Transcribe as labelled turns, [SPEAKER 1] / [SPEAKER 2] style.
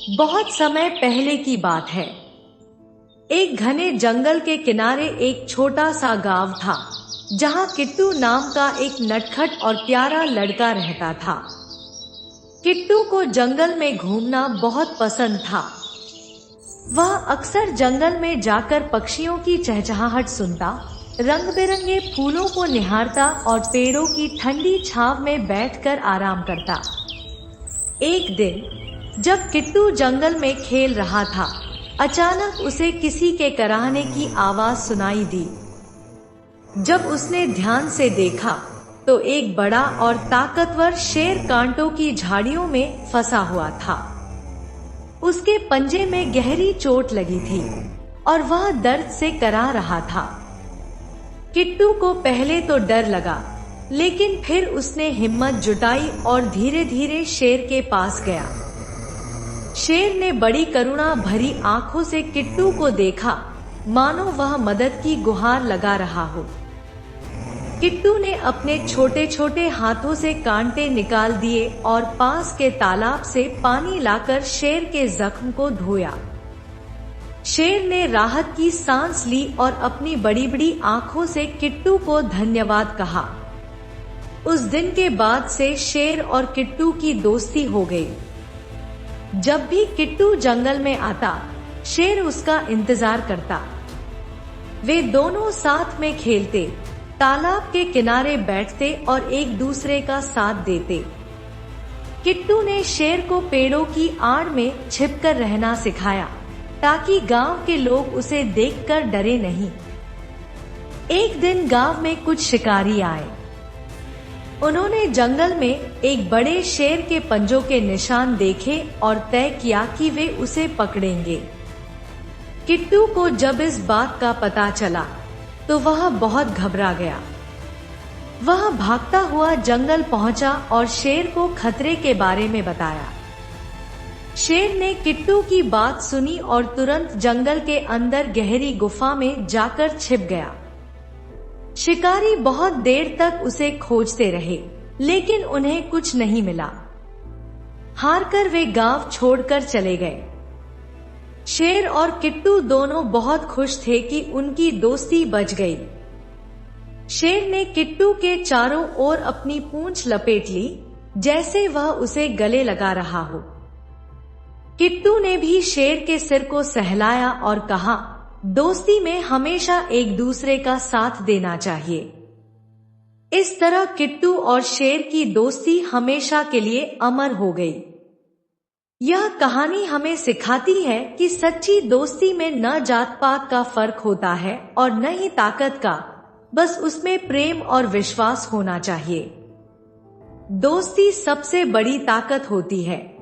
[SPEAKER 1] बहुत समय पहले की बात है। एक घने जंगल के किनारे एक छोटा सा गांव था, जहां किट्टू नाम का एक नटखट और प्यारा लड़का रहता था। किट्टू को जंगल में घूमना बहुत पसंद था। वह अक्सर जंगल में जाकर पक्षियों की चहचहाहट सुनता, रंग बिरंगे फूलों को निहारता और पेड़ों की ठंडी छांव में बैठकर आराम करता। एक दिन जब किट्टू जंगल में खेल रहा था, अचानक उसे किसी के कराहने की आवाज सुनाई दी। जब उसने ध्यान से देखा तो एक बड़ा और ताकतवर शेर कांटों की झाड़ियों में फंसा हुआ था। उसके पंजे में गहरी चोट लगी थी और वह दर्द से कराह रहा था। किट्टू को पहले तो डर लगा, लेकिन फिर उसने हिम्मत जुटाई और धीरे धीरे शेर के पास गया। शेर ने बड़ी करुणा भरी आंखों से किट्टू को देखा, मानो वह मदद की गुहार लगा रहा हो। किट्टू ने अपने छोटे छोटे हाथों से कांटे निकाल दिए और पास के तालाब से पानी लाकर शेर के जख्म को धोया। शेर ने राहत की सांस ली और अपनी बड़ी बड़ी आंखों से किट्टू को धन्यवाद कहा। उस दिन के बाद से शेर और किट्टू की दोस्ती हो गई। जब भी किट्टू जंगल में आता, शेर उसका इंतजार करता। वे दोनों साथ में खेलते, तालाब के किनारे बैठते और एक दूसरे का साथ देते। किट्टू ने शेर को पेड़ों की आड़ में छिपकर रहना सिखाया, ताकि गांव के लोग उसे देखकर डरे नहीं। एक दिन गांव में कुछ शिकारी आए। उन्होंने जंगल में एक बड़े शेर के पंजों के निशान देखे और तय किया कि वे उसे पकड़ेंगे। किट्टू को जब इस बात का पता चला तो वह बहुत घबरा गया। वह भागता हुआ जंगल पहुंचा और शेर को खतरे के बारे में बताया। शेर ने किट्टू की बात सुनी और तुरंत जंगल के अंदर गहरी गुफा में जाकर छिप गया। शिकारी बहुत देर तक उसे खोजते रहे, लेकिन उन्हें कुछ नहीं मिला। हारकर वे गांव छोड़कर चले गए। शेर और किट्टू दोनों बहुत खुश थे कि उनकी दोस्ती बच गई। शेर ने किट्टू के चारों ओर अपनी पूंछ लपेट ली, जैसे वह उसे गले लगा रहा हो। किट्टू ने भी शेर के सिर को सहलाया और कहा, दोस्ती में हमेशा एक दूसरे का साथ देना चाहिए। इस तरह किट्टू और शेर की दोस्ती हमेशा के लिए अमर हो गई। यह कहानी हमें सिखाती है कि सच्ची दोस्ती में न जात पात का फर्क होता है और न ही ताकत का, बस उसमें प्रेम और विश्वास होना चाहिए। दोस्ती सबसे बड़ी ताकत होती है।